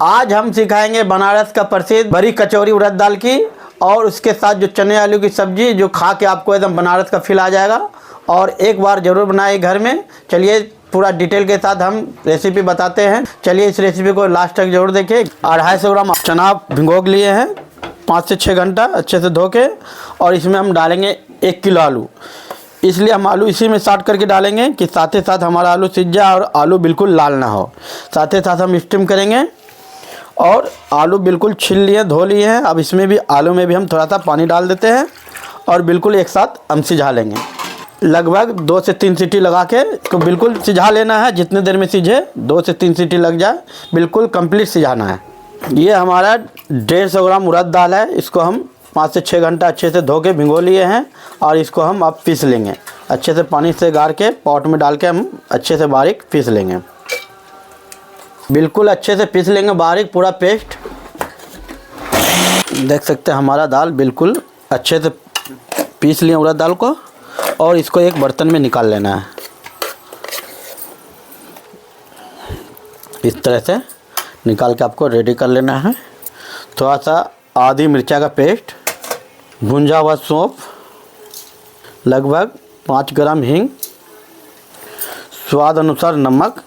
आज हम सिखाएंगे बनारस का प्रसिद्ध बड़ी कचौरी उड़द दाल की और उसके साथ जो चने आलू की सब्जी, जो खा के आपको एकदम बनारस का फील आ जाएगा। और एक बार ज़रूर बनाए घर में। चलिए पूरा डिटेल के साथ हम रेसिपी बताते हैं। चलिए इस रेसिपी को लास्ट तक जरूर देखें। 250 ग्राम चना भिगो लिए हैं 5 से 6 घंटा अच्छे से धो के, और इसमें हम डालेंगे 1 किलो आलू। इसलिए हम आलू इसी में साट करके डालेंगे कि साथ ही साथ हमारा आलू सीज जाए और आलू बिल्कुल लाल ना हो। साथ ही साथ हम स्टीम करेंगे और आलू बिल्कुल छिल लिए, धो लिए हैं। अब इसमें भी आलू में भी हम थोड़ा सा पानी डाल देते हैं और बिल्कुल एक साथ हम सिझा लेंगे। लगभग 2 से 3 सीटी लगा के इसको बिल्कुल सिझा लेना है। जितने देर में सिझे 2 से 3 सीटी लग जाए, बिल्कुल कंप्लीट सिझाना है। ये हमारा 150 ग्राम उड़द दाल है। इसको हम 5 से 6 घंटा अच्छे से धो के भिगो लिए हैं और इसको हम अब पीस लेंगे। अच्छे से पानी से गार के पॉट में डाल के हम अच्छे से बारीक पीस लेंगे। बिल्कुल अच्छे से पीस लेंगे बारीक, पूरा पेस्ट। देख सकते हैं हमारा दाल बिल्कुल अच्छे से पीस लिए उड़द दाल को, और इसको एक बर्तन में निकाल लेना है। इस तरह से निकाल के आपको रेडी कर लेना है। थोड़ा सा आधी मिर्चा का पेस्ट, भुंजा हुआ सौंफ, लगभग 5 ग्राम हींग, स्वाद अनुसार नमक,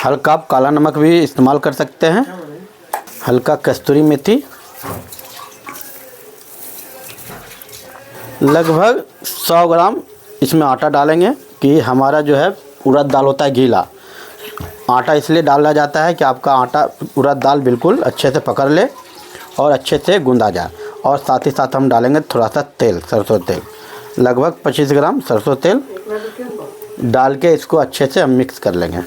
हल्का आप काला नमक भी इस्तेमाल कर सकते हैं, हल्का कस्तूरी मेथी, लगभग 100 ग्राम इसमें आटा डालेंगे कि हमारा जो है उड़द दाल होता है गीला। आटा इसलिए डाला जाता है कि आपका आटा उड़द दाल बिल्कुल अच्छे से पकड़ ले और अच्छे से गूंदा जाए। और साथ ही साथ हम डालेंगे थोड़ा सा तेल, सरसों तेल, लगभग 25 ग्राम सरसों तेल डाल के इसको अच्छे से हम मिक्स कर लेंगे।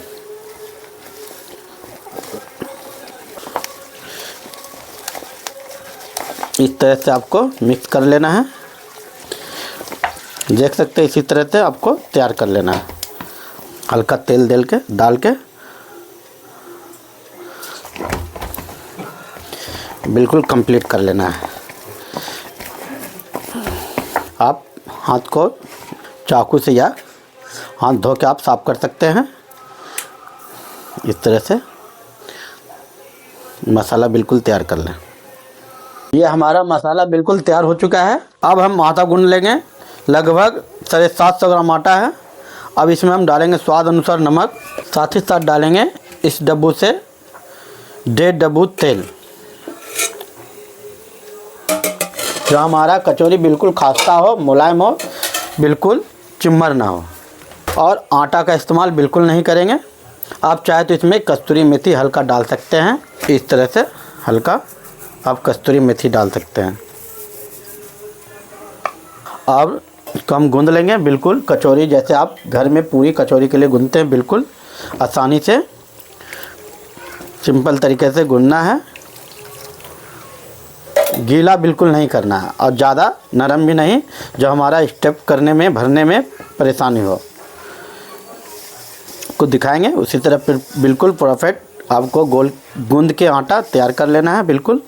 इस तरह से आपको मिक्स कर लेना है। देख सकते हैं इसी तरह से आपको तैयार कर लेना है। हल्का तेल डाल के बिल्कुल कंप्लीट कर लेना है। आप हाथ को चाकू से या हाथ धो के आप साफ कर सकते हैं। इस तरह से मसाला बिल्कुल तैयार कर लें। ये हमारा मसाला बिल्कुल तैयार हो चुका है। अब हम आटा गूंद लेंगे। लगभग 750 ग्राम आटा है। अब इसमें हम डालेंगे स्वाद अनुसार नमक, साथ ही साथ डालेंगे इस डब्बू से 1.5 डब्बू तेल। जो हमारा कचौरी बिल्कुल खास्ता हो, मुलायम हो, बिल्कुल चिम्मर ना हो। और आटा का इस्तेमाल बिल्कुल नहीं करेंगे। आप चाहे तो इसमें कस्तूरी मेथी हल्का डाल सकते हैं। इस तरह से हल्का आप कस्तूरी मेथी डाल सकते हैं। अब इसको हम गूंद लेंगे बिल्कुल कचौरी जैसे आप घर में पूरी कचौरी के लिए गूंदते हैं। बिल्कुल आसानी से सिंपल तरीके से गूंदना है। गीला बिल्कुल नहीं करना है और ज़्यादा नरम भी नहीं, जो हमारा स्टेप करने में भरने में परेशानी हो। कुछ दिखाएंगे उसी तरह फिर बिल्कुल परफेक्ट आपको गोल गूंद के आटा तैयार कर लेना है। बिल्कुल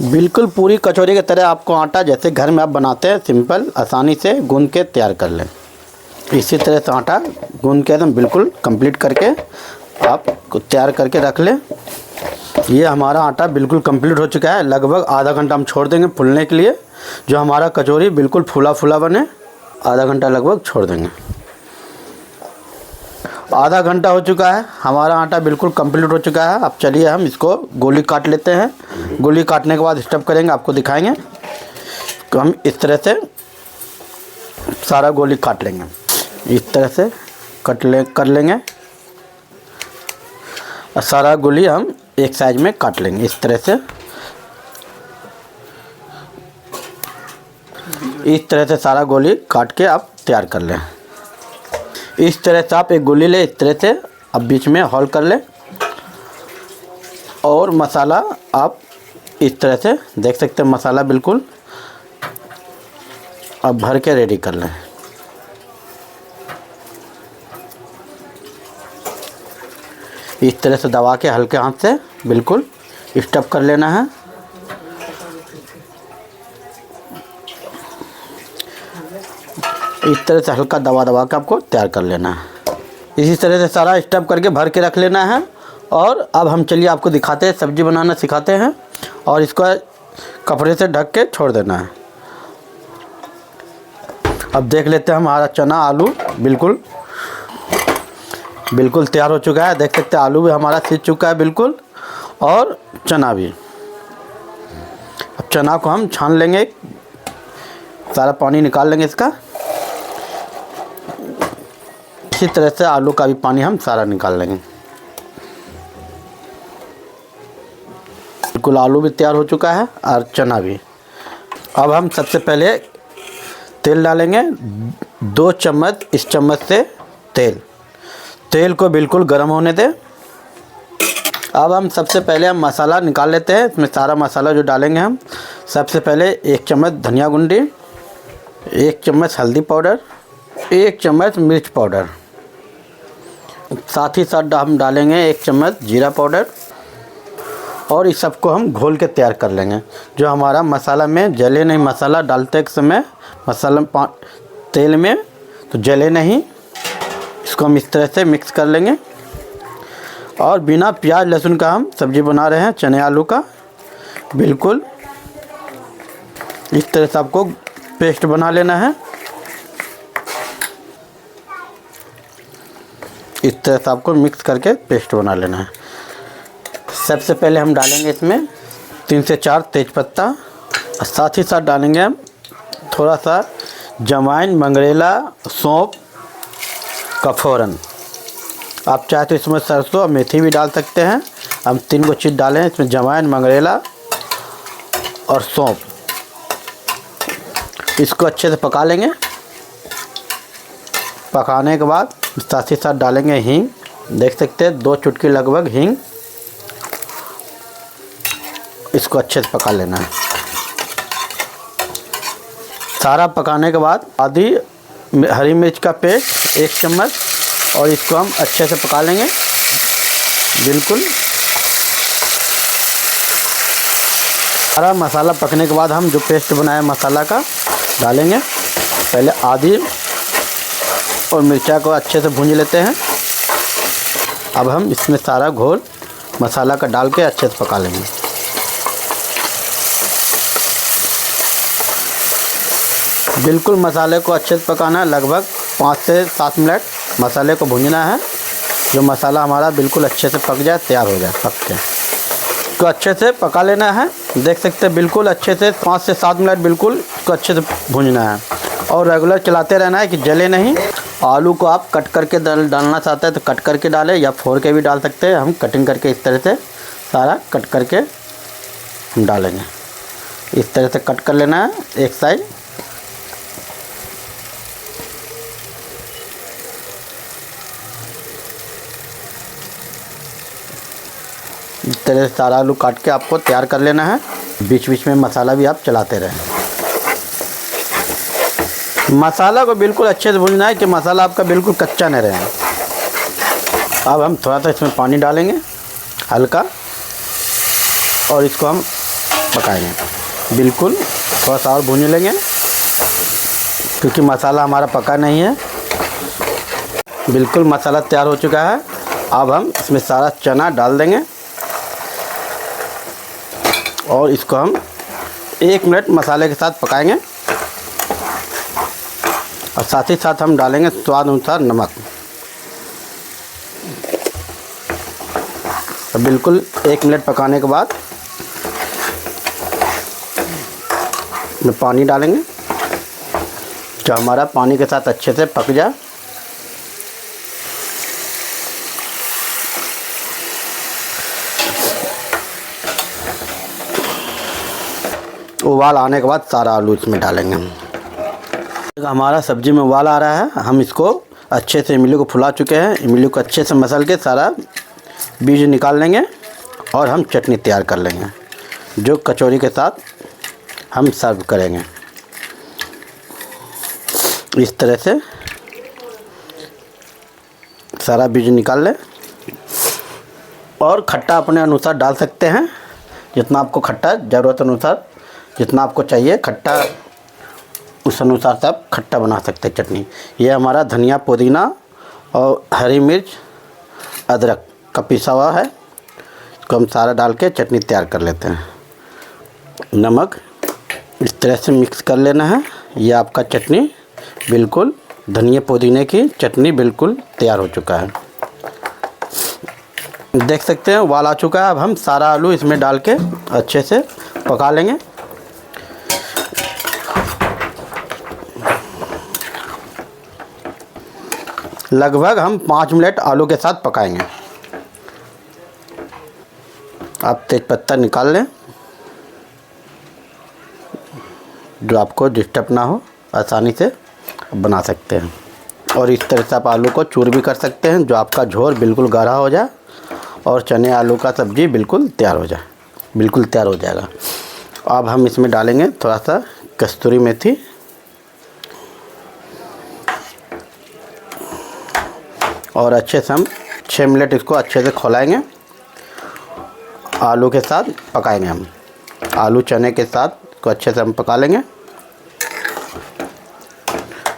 बिल्कुल पूरी कचौरी की तरह आपको आटा जैसे घर में आप बनाते हैं सिंपल आसानी से गूंद के तैयार कर लें। इसी तरह से आटा गूंद के एकदम बिल्कुल कंप्लीट करके आप तैयार करके रख लें। ये हमारा आटा बिल्कुल कंप्लीट हो चुका है। लगभग आधा घंटा हम छोड़ देंगे फूलने के लिए, जो हमारा कचौरी बिल्कुल फूला फूला बने। आधा घंटा लगभग छोड़ देंगे। आधा घंटा हो चुका है, हमारा आटा बिल्कुल कंप्लीट हो चुका है। अब चलिए हम इसको गोली काट लेते हैं। गोली काटने के बाद स्टफ करेंगे, आपको दिखाएंगे। तो हम इस तरह से सारा गोली काट लेंगे। इस तरह से कर लेंगे और सारा गोली हम एक साइज में काट लेंगे। इस तरह से सारा गोली काट के आप तैयार कर लें। इस तरह से आप एक गोली ले, इस तरह से अब बीच में होल कर लें और मसाला आप इस तरह से देख सकते हैं। मसाला बिल्कुल अब भर के रेडी कर लें। इस तरह से दबा के हल्के हाथ से बिल्कुल स्टफ कर लेना है। इस तरह से हल्का दबा दबा के आपको तैयार कर लेना है। इसी तरह से सारा स्टफ करके भर के रख लेना है। और अब हम चलिए आपको दिखाते हैं, सब्ज़ी बनाना सिखाते हैं। और इसको कपड़े से ढक के छोड़ देना है। अब देख लेते हैं हमारा चना आलू बिल्कुल तैयार हो चुका है। देख सकते हैं आलू भी हमारा सीज चुका है बिल्कुल, और चना भी। अब चना को हम छान लेंगे, सारा पानी निकाल लेंगे इसका। इसी तरह से आलू का भी पानी हम सारा निकाल लेंगे। बिल्कुल आलू भी तैयार हो चुका है और चना भी। अब हम सबसे पहले तेल डालेंगे, 2 चम्मच इस चम्मच से तेल को बिल्कुल गर्म होने दें। अब हम सबसे पहले हम मसाला निकाल लेते हैं। इसमें सारा मसाला जो डालेंगे हम, सबसे पहले 1 चम्मच धनिया गुंडी, 1 चम्मच हल्दी पाउडर, 1 चम्मच मिर्च पाउडर, साथ ही साथ हम डालेंगे 1 चम्मच जीरा पाउडर। और इस सबको हम घोल के तैयार कर लेंगे, जो हमारा मसाला में जले नहीं। मसाला डालते समय मसाला तेल में तो जले नहीं। इसको हम इस तरह से मिक्स कर लेंगे। और बिना प्याज लहसुन का हम सब्ज़ी बना रहे हैं चने आलू का। बिल्कुल इस तरह से आपको पेस्ट बना लेना है। इस तरह से आपको मिक्स करके पेस्ट बना लेना है। सबसे पहले हम डालेंगे इसमें 3 से 4 तेज़पत्ता, और साथ ही साथ डालेंगे हम थोड़ा सा जवाइन, मंगरेला, सौंफ का फ़ौरन। आप चाहे तो इसमें सरसों और मेथी भी डाल सकते हैं। हम 3 को चीज़ डालें इसमें, जवाइन, मंगरेला और सौंफ। इसको अच्छे से पका लेंगे। पकाने के बाद साथ ही साथ डालेंगे हींग। देख सकते हैं 2 चुटकी लगभग हींग। इसको अच्छे से पका लेना है। सारा पकाने के बाद आधी हरी मिर्च का पेस्ट 1 चम्मच, और इसको हम अच्छे से पका लेंगे बिल्कुल। सारा मसाला पकने के बाद हम जो पेस्ट बनाया मसाला का डालेंगे। पहले आधी और मिर्चा को अच्छे से भूंज लेते हैं। अब हम इसमें सारा घोल मसाला का डाल के अच्छे से पका लेंगे। बिल्कुल मसाले को अच्छे से पकाना है, लगभग 5 से 7 मिनट मसाले को भूंजना है। जो मसाला हमारा बिल्कुल अच्छे से पक जाए, तैयार हो जाए, पक के इसको अच्छे से पका लेना है। देख सकते हैं बिल्कुल अच्छे से 5 से 7 मिनट बिल्कुल इसको अच्छे से भूंजना है। और रेगुलर चलाते रहना है कि जले नहीं। आलू को आप कट करके डालना चाहते हैं तो कट करके डालें, या फोड़ के भी डाल सकते हैं। हम कटिंग करके इस तरह से सारा कट करके हम डालेंगे। इस तरह से कट कर लेना है एक साइड। इस तरह से सारा आलू काट के आपको तैयार कर लेना है। बीच बीच में मसाला भी आप चलाते रहें। मसाला को बिल्कुल अच्छे से भूनना है कि मसाला आपका बिल्कुल कच्चा न रहे। अब हम थोड़ा सा इसमें पानी डालेंगे हल्का, और इसको हम पकाएंगे बिल्कुल। थोड़ा सा और भून लेंगे क्योंकि मसाला हमारा पका नहीं है। बिल्कुल मसाला तैयार हो चुका है। अब हम इसमें सारा चना डाल देंगे, और इसको हम 1 मिनट मसाले के साथ पकाएंगे। और साथ ही साथ हम डालेंगे स्वाद अनुसार नमक। तो बिल्कुल 1 मिनट पकाने के बाद में पानी डालेंगे, जो हमारा पानी के साथ अच्छे से पक जाए। उबाल आने के बाद सारा आलू इसमें डालेंगे हम। हमारा सब्ज़ी में उबाल आ रहा है। हम इसको अच्छे से इमली को फुला चुके हैं। इमली को अच्छे से मसल के सारा बीज निकाल लेंगे, और हम चटनी तैयार कर लेंगे, जो कचौरी के साथ हम सर्व करेंगे। इस तरह से सारा बीज निकाल लें, और खट्टा अपने अनुसार डाल सकते हैं। जितना आपको खट्टा ज़रूरत अनुसार जितना आपको चाहिए खट्टा, उस अनुसार से आप खट्टा बना सकते हैं चटनी। ये हमारा धनिया, पुदीना और हरी मिर्च, अदरक का पिसा हुआ है। इसको हम सारा डाल के चटनी तैयार कर लेते हैं। नमक इस तरह से मिक्स कर लेना है। ये आपका चटनी बिल्कुल धनिया पुदीने की चटनी बिल्कुल तैयार हो चुका है। देख सकते हैं उबाल आ चुका है। अब हम सारा आलू इसमें डाल के अच्छे से पका लेंगे। लगभग हम 5 मिनट आलू के साथ पकाएंगे। आप तेज़पत्ता निकाल लें, जो आपको डिस्टर्ब ना हो, आसानी से बना सकते हैं। और इस तरह से आप आलू को चूर भी कर सकते हैं, जो आपका झोर बिल्कुल गाढ़ा हो जाए और चने आलू का सब्ज़ी बिल्कुल तैयार हो जाए, बिल्कुल तैयार हो जाएगा। अब हम इसमें डालेंगे थोड़ा सा कस्तूरी मेथी और अच्छे से हम 6 मिनट इसको अच्छे से खौलाएंगे। आलू के साथ पकाएंगे हम, आलू चने के साथ इसको अच्छे से हम पका लेंगे।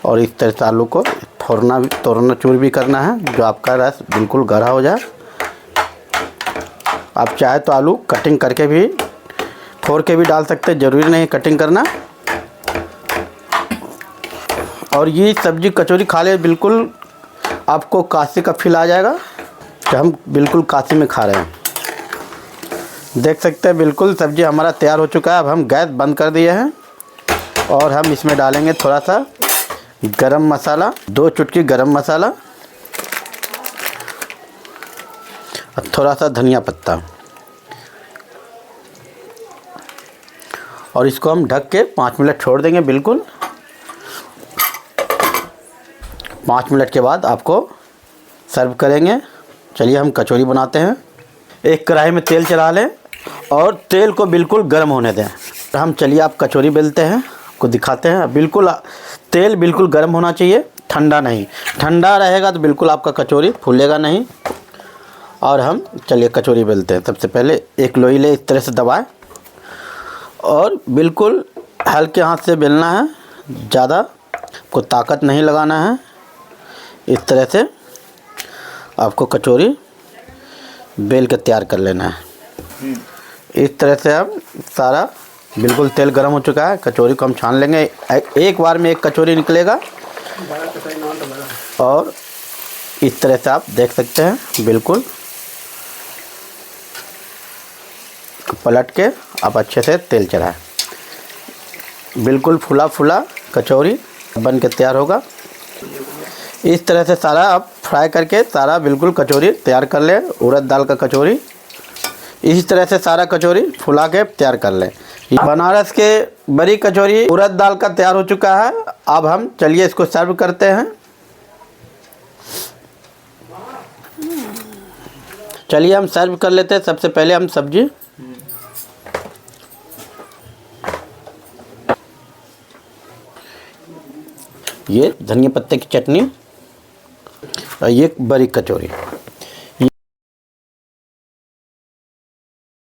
और इस तरह से आलू को तोड़ना चूर भी करना है, जो आपका रस बिल्कुल गाढ़ा हो जाए। आप चाहे तो आलू कटिंग करके भी, फोड़ के भी डाल सकते हैं, ज़रूरी नहीं कटिंग करना। और ये सब्ज़ी कचौरी खा ले बिल्कुल आपको काशी का फील आ जाएगा कि हम बिल्कुल काशी में खा रहे हैं। देख सकते हैं बिल्कुल सब्ज़ी हमारा तैयार हो चुका है। अब हम गैस बंद कर दिए हैं और हम इसमें डालेंगे थोड़ा सा गरम मसाला, 2 चुटकी गरम मसाला और थोड़ा सा धनिया पत्ता। और इसको हम ढक के 5 मिनट छोड़ देंगे बिल्कुल। 5 मिनट के बाद आपको सर्व करेंगे। चलिए हम कचौरी बनाते हैं। एक कढ़ाई में तेल चला लें और तेल को बिल्कुल गर्म होने दें। हम चलिए आप कचौरी बेलते हैं, आपको दिखाते हैं। बिल्कुल तेल बिल्कुल गर्म होना चाहिए, ठंडा नहीं। ठंडा रहेगा तो बिल्कुल आपका कचौरी फूलेगा नहीं। और हम चलिए कचौरी बेलते हैं। सबसे पहले एक लोई ले, इस तरह से दबाएं और बिल्कुल हल्के हाथ से बेलना है, ज़्यादा को ताकत नहीं लगाना है। इस तरह से आपको कचौरी बेल के तैयार कर लेना है। इस तरह से हम सारा बिल्कुल तेल गर्म हो चुका है। कचौरी को हम छान लेंगे। एक बार में एक कचौरी निकलेगा। और इस तरह से आप देख सकते हैं बिल्कुल पलट के आप अच्छे से तेल चढ़ाएं। बिल्कुल फुला फुला कचौरी बन के तैयार होगा। इस तरह से सारा आप फ्राई करके सारा बिल्कुल कचौरी तैयार कर लें। उड़द दाल का कचौरी इसी तरह से सारा कचौरी फुला के तैयार कर लें। बनारस के बड़ी कचौरी उड़द दाल का तैयार हो चुका है। अब हम चलिए इसको सर्व करते हैं। चलिए हम सर्व कर लेते हैं। सबसे पहले हम सब्जी, ये धनिया पत्ते की चटनी और ये बड़ी कचौरी।